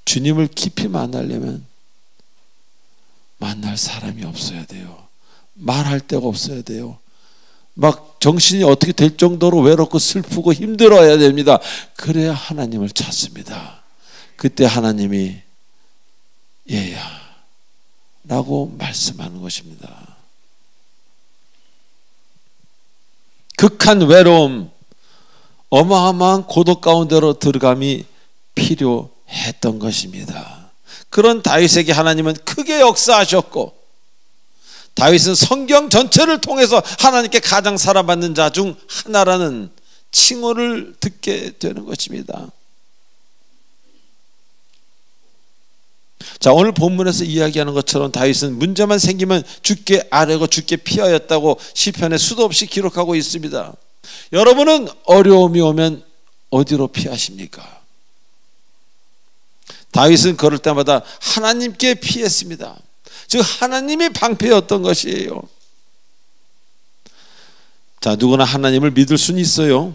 주님을 깊이 만나려면 만날 사람이 없어야 돼요. 말할 데가 없어야 돼요. 막 정신이 어떻게 될 정도로 외롭고 슬프고 힘들어야 됩니다. 그래야 하나님을 찾습니다. 그때 하나님이 얘야 라고 말씀하는 것입니다. 극한 외로움, 어마어마한 고독 가운데로 들어감이 필요했던 것입니다. 그런 다윗에게 하나님은 크게 역사하셨고 다윗은 성경 전체를 통해서 하나님께 가장 사랑받는 자 중 하나라는 칭호를 듣게 되는 것입니다. 자, 오늘 본문에서 이야기하는 것처럼 다윗은 문제만 생기면 죽게 아뢰고 죽게 피하였다고 시편에 수도 없이 기록하고 있습니다. 여러분은 어려움이 오면 어디로 피하십니까? 다윗은 그럴 때마다 하나님께 피했습니다. 즉 하나님이 방패였던 것이에요. 자, 누구나 하나님을 믿을 수는 있어요.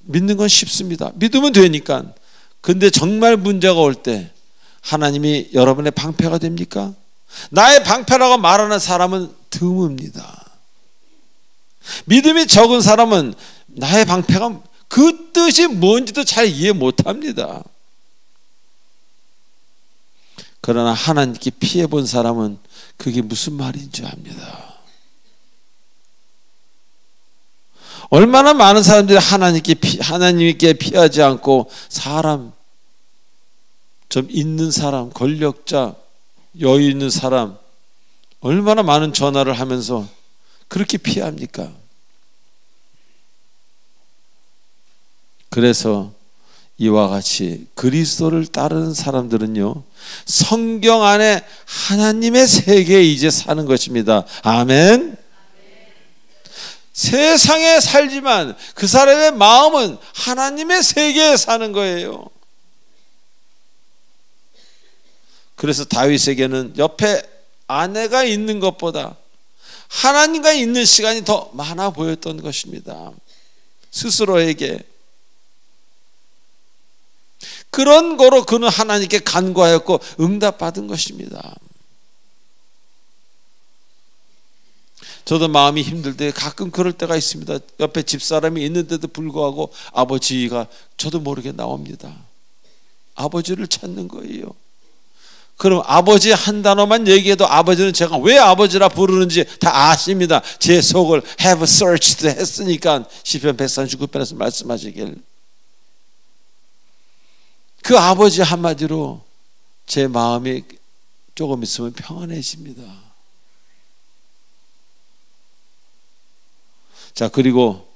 믿는 건 쉽습니다. 믿으면 되니까. 근데 정말 문제가 올 때 하나님이 여러분의 방패가 됩니까? 나의 방패라고 말하는 사람은 드뭅니다. 믿음이 적은 사람은 나의 방패가 그 뜻이 뭔지도 잘 이해 못합니다. 그러나 하나님께 피해본 사람은 그게 무슨 말인지 압니다. 얼마나 많은 사람들이 하나님께 피하지 않고 사람, 좀 있는 사람, 권력자, 여유 있는 사람 얼마나 많은 전화를 하면서 그렇게 피합니까? 그래서 이와 같이 그리스도를 따르는 사람들은요, 성경 안에 하나님의 세계에 이제 사는 것입니다. 아멘. 세상에 살지만 그 사람의 마음은 하나님의 세계에 사는 거예요. 그래서 다윗에게는 옆에 아내가 있는 것보다 하나님과 있는 시간이 더 많아 보였던 것입니다. 스스로에게. 그런 거로 그는 하나님께 간구하였고 응답받은 것입니다. 저도 마음이 힘들 때 가끔 그럴 때가 있습니다. 옆에 집사람이 있는데도 불구하고 아버지가 저도 모르게 나옵니다. 아버지를 찾는 거예요. 그럼 아버지 한 단어만 얘기해도 아버지는 제가 왜 아버지라 부르는지 다 아십니다. 제 속을 have searched 했으니까 시편 139편에서 말씀하시길. 그 아버지 한마디로 제 마음이 조금 있으면 평안해집니다. 자, 그리고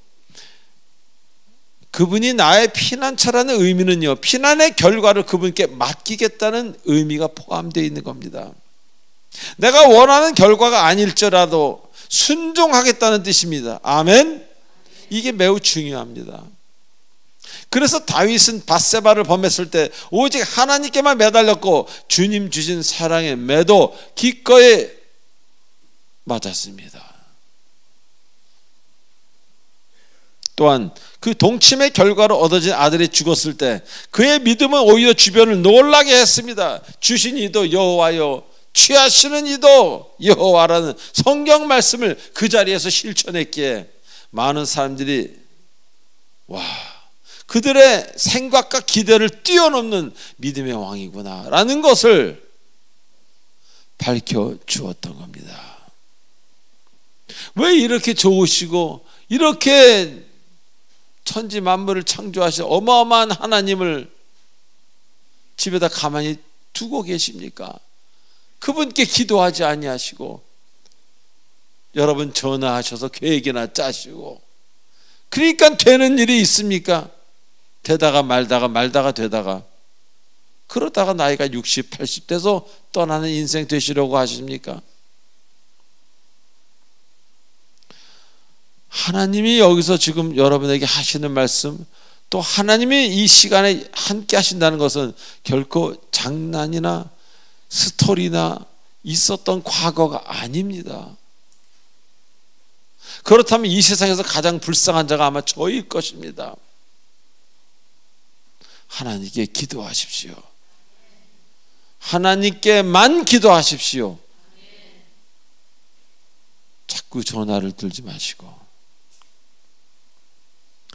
그분이 나의 피난처라는 의미는요, 피난의 결과를 그분께 맡기겠다는 의미가 포함되어 있는 겁니다. 내가 원하는 결과가 아닐지라도 순종하겠다는 뜻입니다. 아멘. 이게 매우 중요합니다. 그래서 다윗은 밧세바를 범했을 때 오직 하나님께만 매달렸고 주님 주신 사랑의 매도 기꺼이 맞았습니다. 또한 그 동침의 결과로 얻어진 아들이 죽었을 때 그의 믿음은 오히려 주변을 놀라게 했습니다. 주신 이도 여호와여 취하시는 이도 여호와라는 성경 말씀을 그 자리에서 실천했기에 많은 사람들이 그들의 생각과 기대를 뛰어넘는 믿음의 왕이구나 라는 것을 밝혀주었던 겁니다. 왜 이렇게 좋으시고 이렇게 천지 만물을 창조하신 어마어마한 하나님을 집에다 가만히 두고 계십니까? 그분께 기도하지 아니하시고 여러분 전화하셔서 계획이나 짜시고 그러니까 되는 일이 있습니까? 되다가 말다가 되다가 그러다가 나이가 60, 80 돼서 떠나는 인생 되시려고 하십니까? 하나님이 여기서 지금 여러분에게 하시는 말씀, 또 하나님이 이 시간에 함께 하신다는 것은 결코 장난이나 스토리나 있었던 과거가 아닙니다. 그렇다면 이 세상에서 가장 불쌍한 자가 아마 저일 것입니다. 하나님께 기도하십시오. 하나님께만 기도하십시오. 자꾸 전화를 들지 마시고.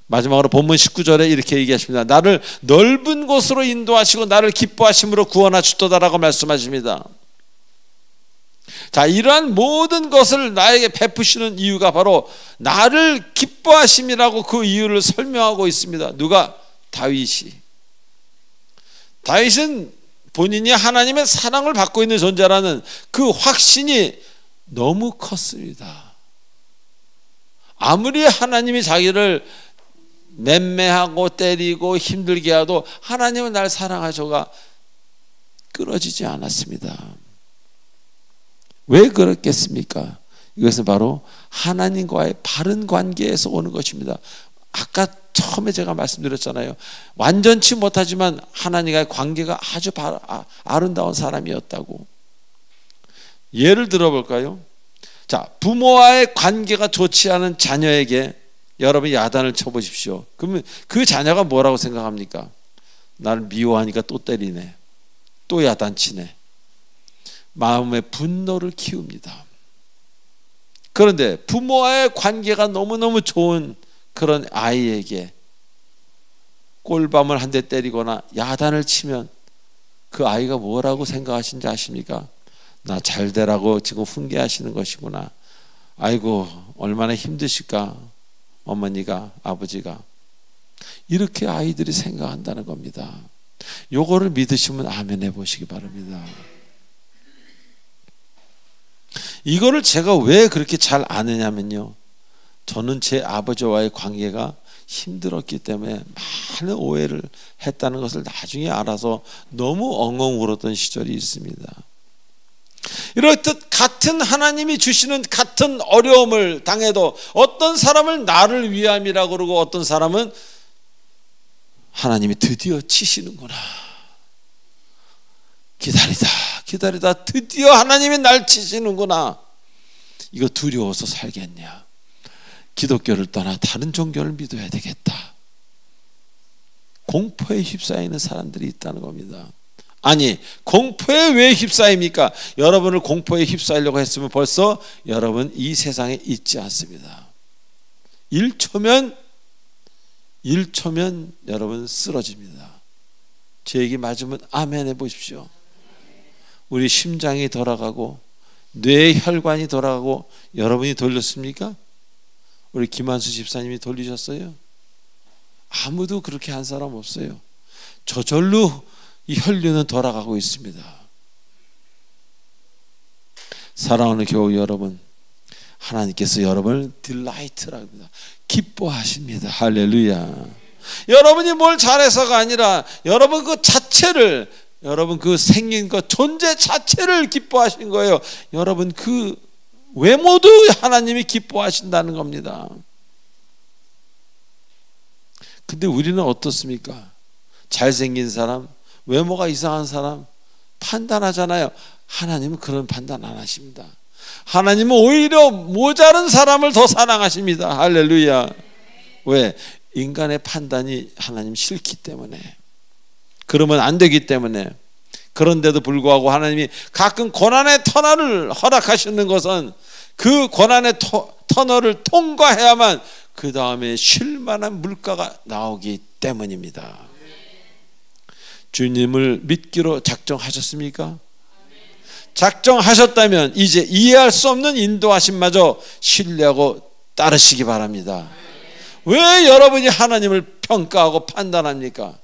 마지막으로 본문 19절에 이렇게 얘기하십니다. 나를 넓은 곳으로 인도하시고 나를 기뻐하심으로 구원하셨도다라고 말씀하십니다. 자, 이러한 모든 것을 나에게 베푸시는 이유가 바로 나를 기뻐하심이라고 그 이유를 설명하고 있습니다. 누가? 다윗은 본인이 하나님의 사랑을 받고 있는 존재라는 그 확신이 너무 컸습니다. 아무리 하나님이 자기를 맴매하고 때리고 힘들게 하도 하나님은 날 사랑하셔가 끊어지지 않았습니다. 왜 그렇겠습니까? 이것은 바로 하나님과의 바른 관계에서 오는 것입니다. 아까 처음에 제가 말씀드렸잖아요. 완전치 못하지만 하나님과의 관계가 아주 아름다운 사람이었다고. 예를 들어볼까요? 자, 부모와의 관계가 좋지 않은 자녀에게 여러분 야단을 쳐보십시오. 그러면 그 자녀가 뭐라고 생각합니까? 나를 미워하니까 또 때리네, 또 야단치네. 마음의 분노를 키웁니다. 그런데 부모와의 관계가 너무너무 좋은 그런 아이에게 꼴밤을 한 대 때리거나 야단을 치면 그 아이가 뭐라고 생각하시는지 아십니까? 나 잘 되라고 지금 훈계하시는 것이구나. 아이고 얼마나 힘드실까 어머니가, 아버지가. 이렇게 아이들이 생각한다는 겁니다. 요거를 믿으시면 아멘 해보시기 바랍니다. 이거를 제가 왜 그렇게 잘 아느냐면요, 저는 제 아버지와의 관계가 힘들었기 때문에 많은 오해를 했다는 것을 나중에 알아서 너무 엉엉 울었던 시절이 있습니다. 이렇듯 같은 하나님이 주시는 같은 어려움을 당해도 어떤 사람은 나를 위함이라고 그러고 어떤 사람은 하나님이 드디어 치시는구나, 기다리다 드디어 하나님이 날 치시는구나, 이거 두려워서 살겠냐, 기독교를 떠나 다른 종교를 믿어야 되겠다, 공포에 휩싸이는 사람들이 있다는 겁니다. 아니, 공포에 왜 휩싸입니까? 여러분을 공포에 휩싸이려고 했으면 벌써 여러분 이 세상에 있지 않습니다. 1초면 여러분 쓰러집니다. 제 얘기 맞으면 아멘 해보십시오. 우리 심장이 돌아가고 뇌 혈관이 돌아가고 여러분이 돌렸습니까? 우리 김한수 집사님이 돌리셨어요? 아무도 그렇게 한 사람 없어요. 저절로 이 혈류는 돌아가고 있습니다. 사랑하는 교우 여러분, 하나님께서 여러분을 딜라이트라고 합니다. 기뻐하십니다. 할렐루야. 여러분이 뭘 잘해서가 아니라 여러분 그 자체를, 여러분 그 생긴 것 존재 자체를 기뻐하신 거예요. 여러분 그 외모도 하나님이 기뻐하신다는 겁니다. 근데 우리는 어떻습니까? 잘생긴 사람, 외모가 이상한 사람 판단하잖아요. 하나님은 그런 판단 안 하십니다. 하나님은 오히려 모자른 사람을 더 사랑하십니다. 할렐루야. 왜? 인간의 판단이 하나님 싫기 때문에, 그러면 안 되기 때문에. 그런데도 불구하고 하나님이 가끔 고난의 터널을 허락하시는 것은 그 고난의 터널을 통과해야만 그 다음에 쉴 만한 물가가 나오기 때문입니다. 주님을 믿기로 작정하셨습니까? 작정하셨다면 이제 이해할 수 없는 인도하심마저 신뢰하고 따르시기 바랍니다. 왜 여러분이 하나님을 평가하고 판단합니까?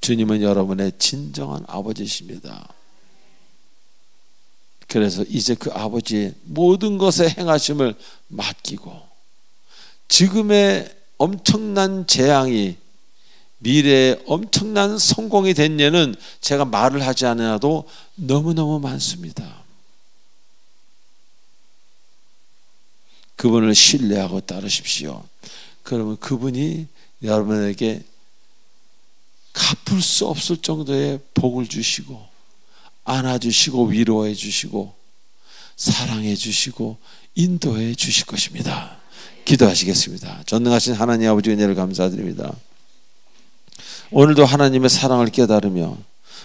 주님은 여러분의 진정한 아버지십니다. 그래서 이제 그 아버지의 모든 것의 행하심을 맡기고 지금의 엄청난 재앙이 미래의 엄청난 성공이 된 예는 제가 말을 하지 않아도 너무너무 많습니다. 그분을 신뢰하고 따르십시오. 그러면 그분이 여러분에게 갚을 수 없을 정도의 복을 주시고 안아주시고 위로해 주시고 사랑해 주시고 인도해 주실 것입니다. 기도하시겠습니다. 전능하신 하나님 아버지 은혜를 감사드립니다. 오늘도 하나님의 사랑을 깨달으며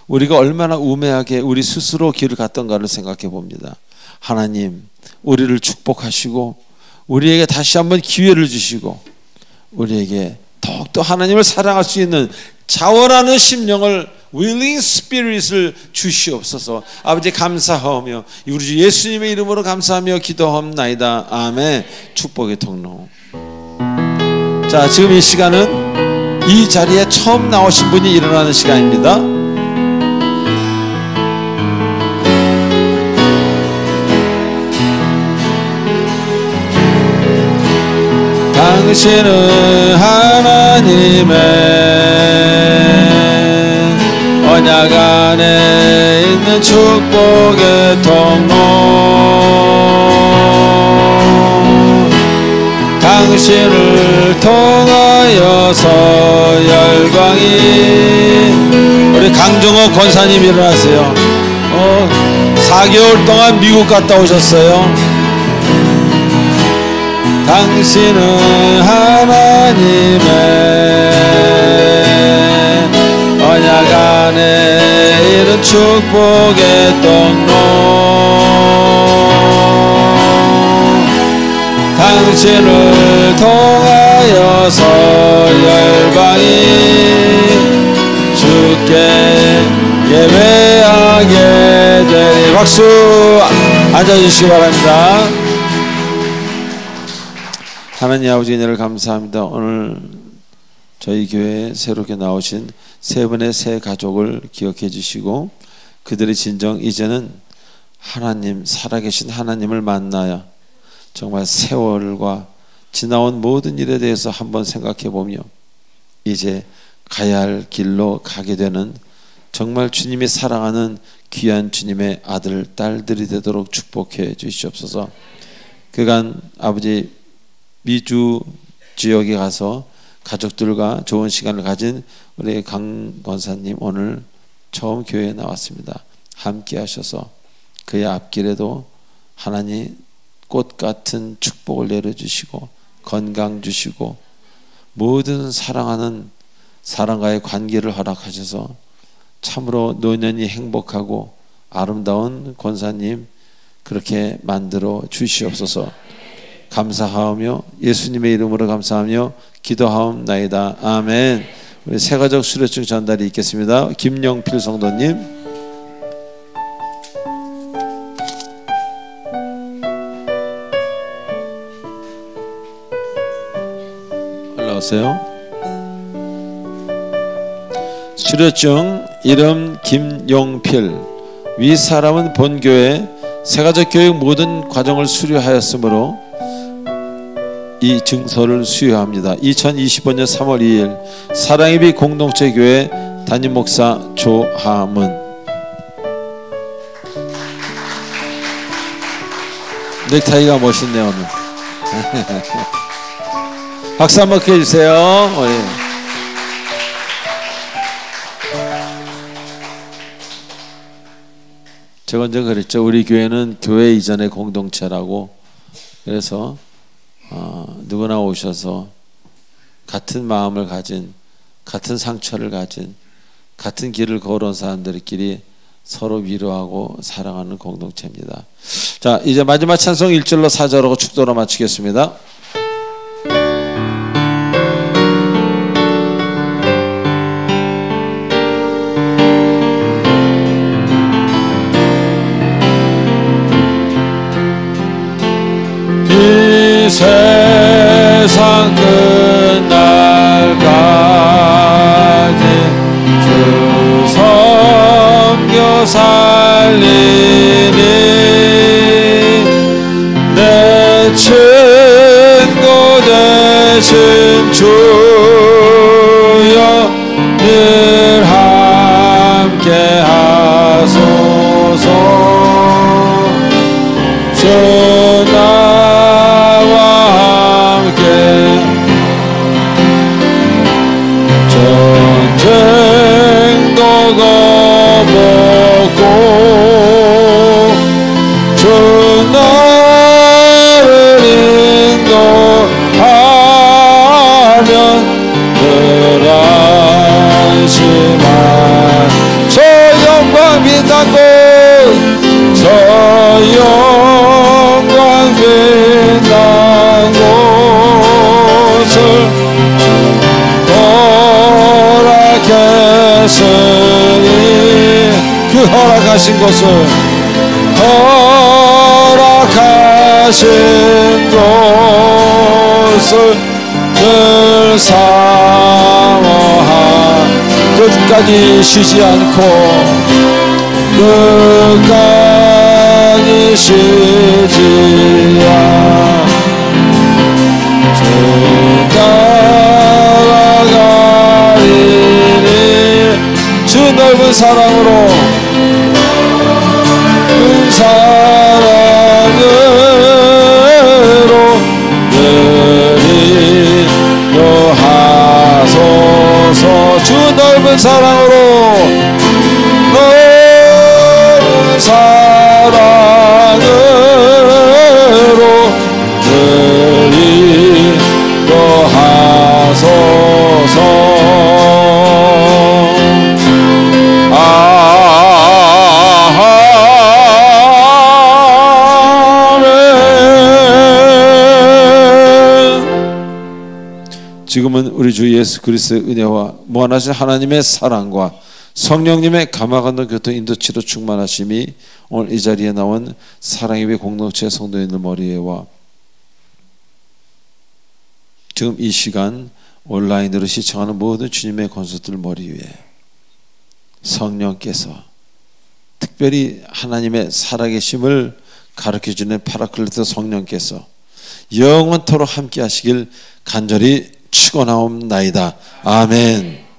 우리가 얼마나 우매하게 우리 스스로 길을 갔던가를 생각해 봅니다. 하나님, 우리를 축복하시고 우리에게 다시 한번 기회를 주시고 우리에게 더욱더 하나님을 사랑할 수 있는 자원하는 심령을 willing spirit을 주시옵소서. 아버지 감사하오며 우리 주 예수님의 이름으로 감사하며 기도하옵나이다. 아멘. 축복의 통로. 자, 지금 이 시간은 이 자리에 처음 나오신 분이 일어나는 시간입니다. 당신은 하나님의 언약 안에 있는 축복의 통로. 당신을 통하여서 열방이. 우리 강정호 권사님 일어나세요. 4개월 동안 미국 갔다 오셨어요. 당신은 하나님의 언약 안에 이른 축복의 통로. 당신을 통하여서 열방이 주께 예배하게 되리. 박수. 앉아주시기 바랍니다. 하나님 아버지 은혜를 감사합니다. 오늘 저희 교회에 새롭게 나오신 세 분의 새 가족을 기억해 주시고 그들의 진정 이제는 하나님, 살아계신 하나님을 만나야 정말 세월과 지나온 모든 일에 대해서 한번 생각해 보며 이제 가야 할 길로 가게 되는 정말 주님이 사랑하는 귀한 주님의 아들, 딸들이 되도록 축복해 주시옵소서. 그간 아버지 미주 지역에 가서 가족들과 좋은 시간을 가진 우리 강 권사님 오늘 처음 교회에 나왔습니다. 함께 하셔서 그의 앞길에도 하나님 꽃 같은 축복을 내려주시고 건강 주시고 모든 사랑하는 사랑과의 관계를 허락하셔서 참으로 노년이 행복하고 아름다운 권사님 그렇게 만들어 주시옵소서. 감사하오며 예수님의 이름으로 감사하며 기도하옵나이다. 아멘. 우리 새가족 수료증 전달이 있겠습니다. 김영필 성도님. 올라오세요. 수료증 이름 김용필. 위 사람은 본교회 새가족 교육 모든 과정을 수료하였으므로 이 증서를 수여합니다. 2025년 3월 2일 사랑의 빛 공동체 교회 담임 목사 조하문. 넥타이가 멋있네요 오늘. 박수 한번 해주세요. 제가 언제 그랬죠. 우리 교회는 교회 이전의 공동체라고. 그래서 누구나 오셔서 같은 마음을 가진, 같은 상처를 가진, 같은 길을 걸어온 사람들끼리 서로 위로하고 사랑하는 공동체입니다. 자, 이제 마지막 찬송 1절로 4절하고 축도로 마치겠습니다. 이 세상 끝날까지 주 섬겨 살리니 내 친구 되신 주여 늘 함께 하소서. 주 나와 함께 전쟁도 거먹고 주 나를 인도하면 늘 안심한 저 영광 빛난 곳 저 영광 빛난 곳을 허락했으니 그 허락하신 곳을 허락하신 곳을 늘 사모하 끝까지 쉬지 않고 끝까지 쉬지 않고 따라가리니 주 넓은 사랑으로 큰 사랑으로 늘 인도하소서. 주 넓은 사랑으로 넓은 사랑으로 늘 인도하소서. 지금은 우리 주 예수 그리스도의 은혜와 무한하신 하나님의 사랑과 성령님의 감화감동 교통 인도치로 충만하심이 오늘 이 자리에 나온 사랑의 배 공동체 성도인들 머리에와 지금 이 시간 온라인으로 시청하는 모든 주님의 권속들 머리 위에 성령께서 특별히 하나님의 살아계심을 가르쳐주는 파라클리토 성령께서 영원토록 함께 하시길 간절히 축원하옵나이다. 아멘.